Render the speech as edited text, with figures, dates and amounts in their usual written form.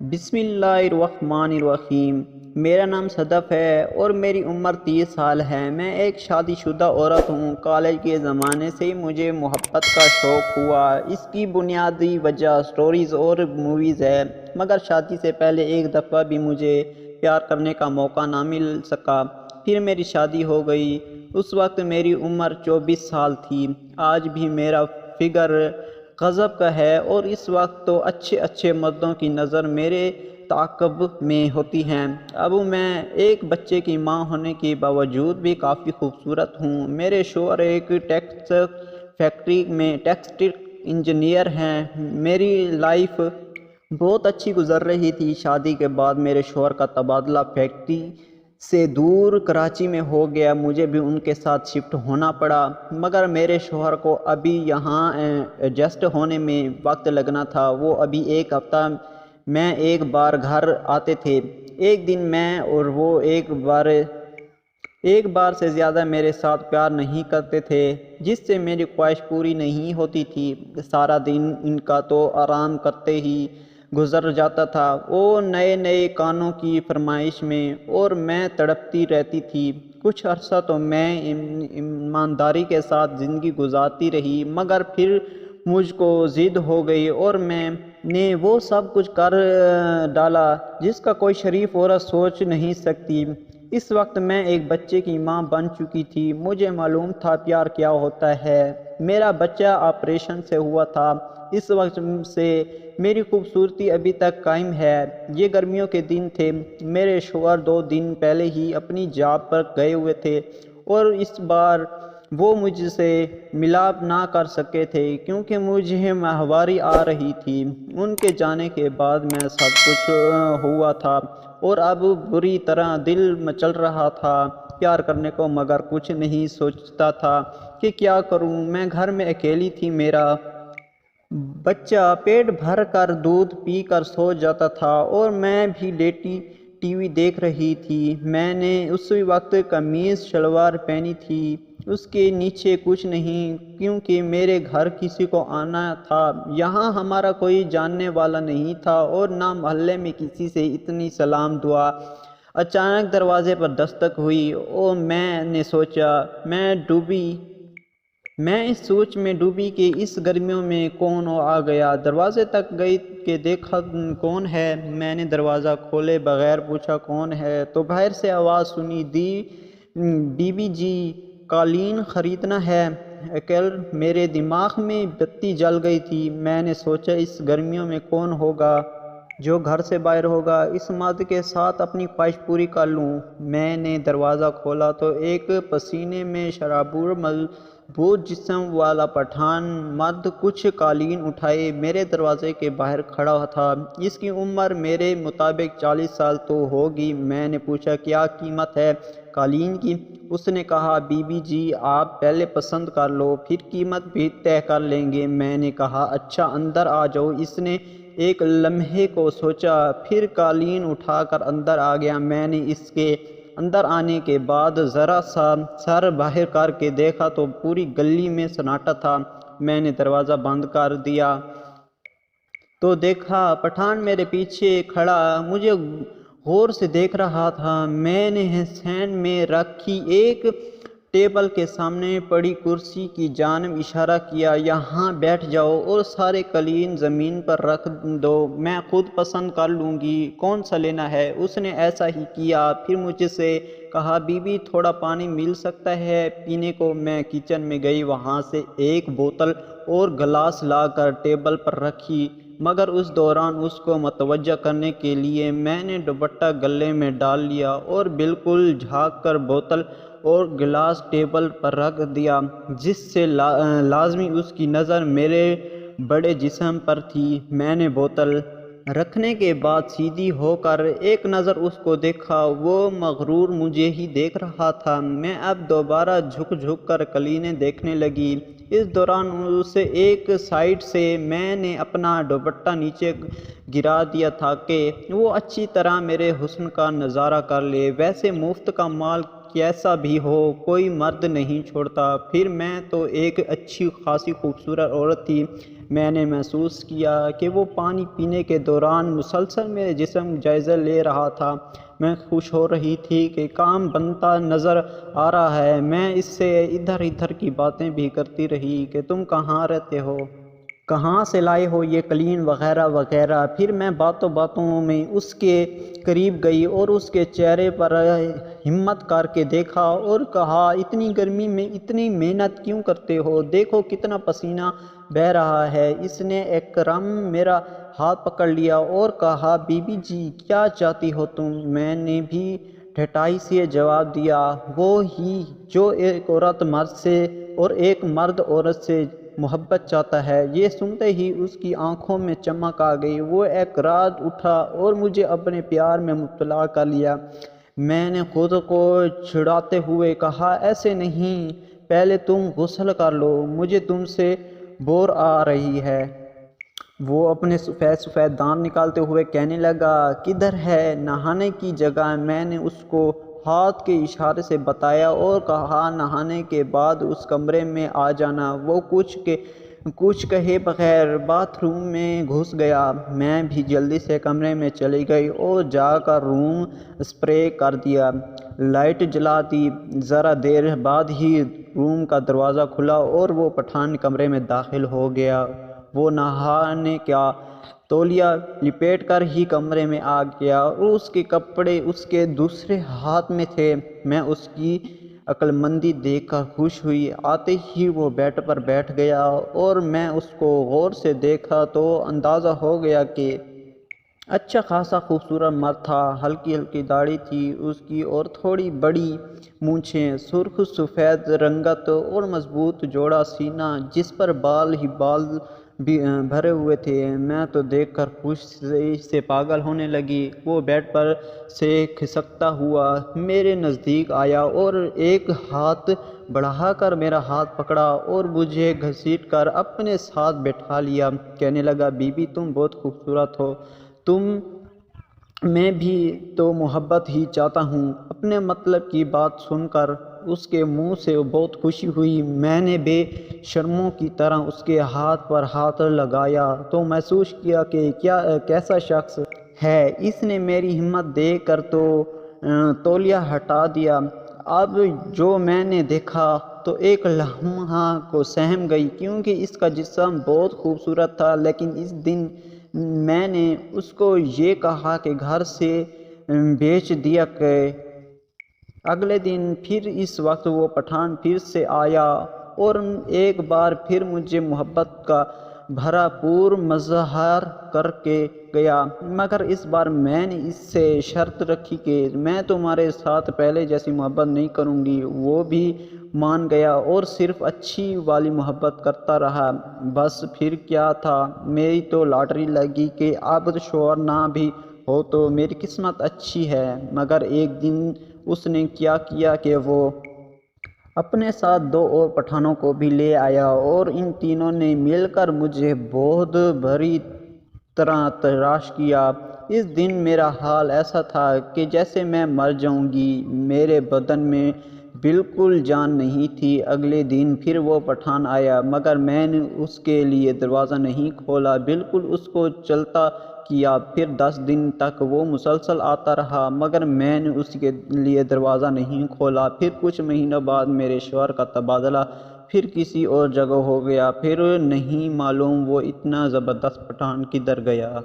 بسم اللہ الرحمن الرحیم۔ میرا نام صدف ہے اور میری عمر 30 سال ہے۔ میں ایک شادی شدہ عورت ہوں۔ کالج کے زمانے سے ہی مجھے محبت کا شوق ہوا۔ اس کی بنیادی وجہ سٹوریز اور موویز ہے، مگر شادی سے پہلے ایک دفعہ بھی مجھے پیار کرنے کا موقع نہ مل سکا۔ پھر میری شادی ہو گئی۔ اس وقت میری عمر 24 سال تھی۔ آج بھی میرا فگر غضب کا ہے اور اس وقت تو اچھے مردوں کی نظر میرے تعاقب میں ہوتی ہیں۔ اب میں ایک بچے کی ماں ہونے کے باوجود بھی کافی خوبصورت ہوں۔ میرے شوہر ایک ٹیکسٹائل فیکٹری میں ٹیکسٹائل انجینئر ہیں۔ میری لائف بہت اچھی گزر رہی تھی۔ شادی کے بعد میرے شوہر کا تبادلہ فیکٹری سے دور کراچی میں ہو گیا۔ مجھے بھی ان کے ساتھ شفٹ ہونا پڑا، مگر میرے شوہر کو ابھی یہاں ایڈجسٹ ہونے میں وقت لگنا تھا۔ وہ ابھی ایک ہفتہ میں ایک بار گھر آتے تھے۔ ایک دن میں اور وہ ایک بار سے زیادہ میرے ساتھ پیار نہیں کرتے تھے، جس سے میری خواہش پوری نہیں ہوتی تھی۔ سارا دن ان کا تو آرام کرتے ہی گزر جاتا تھا، وہ نئے کانوں کی فرمائش میں، اور میں تڑپتی رہتی تھی۔ کچھ عرصہ تو میں ایمانداری کے ساتھ زندگی گزارتی رہی، مگر پھر مجھ کو ضد ہو گئی اور میں نے وہ سب کچھ کر ڈالا جس کا کوئی شریف عورت سوچ نہیں سکتی۔ اس وقت میں ایک بچے کی ماں بن چکی تھی۔ مجھے معلوم تھا پیار کیا ہوتا ہے۔ میرا بچہ آپریشن سے ہوا تھا۔ اس وقت سے میری خوبصورتی ابھی تک قائم ہے۔ یہ گرمیوں کے دن تھے۔ میرے شوہر 2 دن پہلے ہی اپنی جاب پر گئے ہوئے تھے اور اس بار وہ مجھ سے ملاپ نہ کر سکے تھے کیونکہ مجھے ماہواری آ رہی تھی۔ ان کے جانے کے بعد میں سب کچھ ہوا تھا اور اب بری طرح دل مچل رہا تھا پیار کرنے کو، مگر کچھ نہیں سوچتا تھا کہ کیا کروں۔ میں گھر میں اکیلی تھی۔ میرا بچہ پیٹ بھر کر دودھ پی کر سو جاتا تھا اور میں بھی لیٹی ٹی وی دیکھ رہی تھی۔ میں نے اس وقت قمیض شلوار پہنی تھی، اس کے نیچے کچھ نہیں، کیونکہ میرے گھر کسی کو آنا تھا۔ یہاں ہمارا کوئی جاننے والا نہیں تھا اور نہ محلے میں کسی سے اتنی سلام دعا۔ اچانک دروازے پر دستک ہوئی اور میں نے سوچا، میں اس سوچ میں ڈوبی کہ اس گرمیوں میں کون آ گیا۔ دروازے تک گئی کہ دیکھا کون ہے۔ میں نے دروازہ کھولے بغیر پوچھا کون ہے تو باہر سے آواز سنی، بی بی جی قالین خریدنا ہے؟ اکیل میرے دماغ میں بتی جل گئی تھی۔ میں نے سوچا اس گرمیوں میں کون ہوگا جو گھر سے باہر ہوگا، اس مرد کے ساتھ اپنی خواہش پوری کر لوں۔ میں نے دروازہ کھولا تو ایک پسینے میں شرابور مضبوط جسم والا پٹھان مرد کچھ قالین اٹھائے میرے دروازے کے باہر کھڑا تھا۔ اس کی عمر میرے مطابق 40 سال تو ہوگی۔ میں نے پوچھا کیا قیمت ہے قالین کی؟ اس نے کہا، بی بی جی آپ پہلے پسند کر لو، پھر قیمت بھی طے کر لیں گے۔ میں نے کہا اچھا اندر آ جاؤ۔ اس نے ایک لمحے کو سوچا، پھر قالین اٹھا کر اندر آ گیا۔ میں نے اس کے اندر آنے کے بعد ذرا سا سر باہر کر کے دیکھا تو پوری گلی میں سناٹا تھا۔ میں نے دروازہ بند کر دیا تو دیکھا پٹھان میرے پیچھے کھڑا مجھے غور سے دیکھ رہا تھا۔ میں نے ہینڈ میں رکھی ایک ٹیبل کے سامنے پڑی کرسی کی جانب اشارہ کیا، یہاں بیٹھ جاؤ اور سارے قالین زمین پر رکھ دو، میں خود پسند کر لوں گی کون سا لینا ہے۔ اس نے ایسا ہی کیا۔ پھر مجھ سے کہا، بی بی تھوڑا پانی مل سکتا ہے پینے کو؟ میں کچن میں گئی، وہاں سے ایک بوتل اور گلاس لا کر ٹیبل پر رکھی، مگر اس دوران اس کو متوجہ کرنے کے لیے میں نے دوپٹہ گلے میں ڈال لیا اور بالکل جھانک کر بوتل اور گلاس ٹیبل پر رکھ دیا، جس سے لازمی اس کی نظر میرے بڑے جسم پر تھی۔ میں نے بوتل رکھنے کے بعد سیدھی ہو کر ایک نظر اس کو دیکھا، وہ مغرور مجھے ہی دیکھ رہا تھا۔ میں اب دوبارہ جھک کر قالینیں دیکھنے لگی۔ اس دوران اسے ایک سائیڈ سے میں نے اپنا دوپٹہ نیچے گرا دیا تھا کہ وہ اچھی طرح میرے حسن کا نظارہ کر لے۔ ویسے مفت کا مال کیسا بھی ہو کوئی مرد نہیں چھوڑتا۔ پھر میں تو ایک اچھی خاصی خوبصورت عورت تھی۔ میں نے محسوس کیا کہ وہ پانی پینے کے دوران مسلسل میرے جسم جائزہ لے رہا تھا۔ میں خوش ہو رہی تھی کہ کام بنتا نظر آ رہا ہے۔ میں اس سے ادھر ادھر کی باتیں بھی کرتی رہی کہ تم کہاں رہتے ہو، کہاں سے لائے ہو یہ قلین وغیرہ وغیرہ۔ پھر میں باتوں باتوں میں اس کے قریب گئی اور اس کے چہرے پر ہمت کر کے دیکھا اور کہا، اتنی گرمی میں اتنی محنت کیوں کرتے ہو؟ دیکھو کتنا پسینہ بہہ رہا ہے۔ اس نے اکرم میرا ہاتھ پکڑ لیا اور کہا، بی بی جی کیا چاہتی ہو تم؟ میں نے بھی ڈھٹائی سے جواب دیا، وہ ہی جو ایک عورت مرد سے اور ایک مرد عورت سے محبت چاہتا ہے۔ یہ سنتے ہی اس کی آنکھوں میں چمک آ گئی۔ وہ ایک رات اٹھا اور مجھے اپنے پیار میں مبتلا کر لیا۔ میں نے خود کو چھڑاتے ہوئے کہا، ایسے نہیں، پہلے تم غسل کر لو، مجھے تم سے بور آ رہی ہے۔ وہ اپنے سفید سفید دانت نکالتے ہوئے کہنے لگا، کدھر ہے نہانے کی جگہ؟ میں نے اس کو ہاتھ کے اشارے سے بتایا اور کہا، نہانے کے بعد اس کمرے میں آ جانا۔ وہ کچھ کہے بغیر باتھ روم میں گھس گیا۔ میں بھی جلدی سے کمرے میں چلی گئی اور جا کر روم اسپرے کر دیا، لائٹ جلا دی۔ ذرا دیر بعد ہی روم کا دروازہ کھلا اور وہ پٹھان کمرے میں داخل ہو گیا۔ وہ نہانے کا تولیہ لپیٹ کر ہی کمرے میں آ گیا اور اس کے کپڑے اس کے دوسرے ہاتھ میں تھے۔ میں اس کی عقل مندی دیکھ کر خوش ہوئی۔ آتے ہی وہ بیڈ پر بیٹھ گیا اور میں اس کو غور سے دیکھا تو اندازہ ہو گیا کہ اچھا خاصا خوبصورت مرد تھا۔ ہلکی ہلکی داڑھی تھی اس کی اور تھوڑی بڑی مونچھیں، سرخ سفید رنگت اور مضبوط چوڑا سینہ جس پر بال ہی بال بھرے ہوئے تھے۔ میں تو دیکھ کر خوشی سے پاگل ہونے لگی۔ وہ بیڈ پر سے کھسکتا ہوا میرے نزدیک آیا اور ایک ہاتھ بڑھا کر میرا ہاتھ پکڑا اور مجھے گھسیٹ کر اپنے ساتھ بٹھا لیا۔ کہنے لگا، بی بی تم بہت خوبصورت ہو، میں بھی تو محبت ہی چاہتا ہوں۔ اپنے مطلب کی بات سن کر اس کے منہ سے بہت خوشی ہوئی۔ میں نے بے شرموں کی طرح اس کے ہاتھ پر ہاتھ لگایا تو محسوس کیا کہ کیسا شخص ہے۔ اس نے میری ہمت دیکھ کر تو تولیہ ہٹا دیا۔ اب جو میں نے دیکھا تو ایک لمحہ کو سہم گئی کیونکہ اس کا جسم بہت خوبصورت تھا، لیکن اس دن میں نے اس کو یہ کہا کہ گھر سے بھیج دیا کہ اگلے دن پھر اس وقت وہ پٹھان پھر سے آیا اور ایک بار پھر مجھے محبت کا بھرا پور مظاہر کر کے گیا، مگر اس بار میں نے اس سے شرط رکھی کہ میں تمہارے ساتھ پہلے جیسی محبت نہیں کروں گی۔ وہ بھی مان گیا اور صرف اچھی والی محبت کرتا رہا۔ بس پھر کیا تھا، میری تو لاٹری لگی کہ اب شوہر نہ بھی ہو تو میری قسمت اچھی ہے۔ مگر ایک دن اس نے کیا کیا کہ وہ اپنے ساتھ 2 اور پٹھانوں کو بھی لے آیا اور ان تینوں نے مل کر مجھے بہت بری طرح تراش کیا۔ اس دن میرا حال ایسا تھا کہ جیسے میں مر جاؤں گی، میرے بدن میں بالکل جان نہیں تھی۔ اگلے دن پھر وہ پٹھان آیا، مگر میں نے اس کے لیے دروازہ نہیں کھولا، بالکل اس کو چلتا کیا۔ پھر 10 دن تک وہ مسلسل آتا رہا، مگر میں نے اس کے لیے دروازہ نہیں کھولا۔ پھر کچھ مہینوں بعد میرے شوہر کا تبادلہ پھر کسی اور جگہ ہو گیا۔ پھر نہیں معلوم وہ اتنا زبردست پٹھان کدھر گیا۔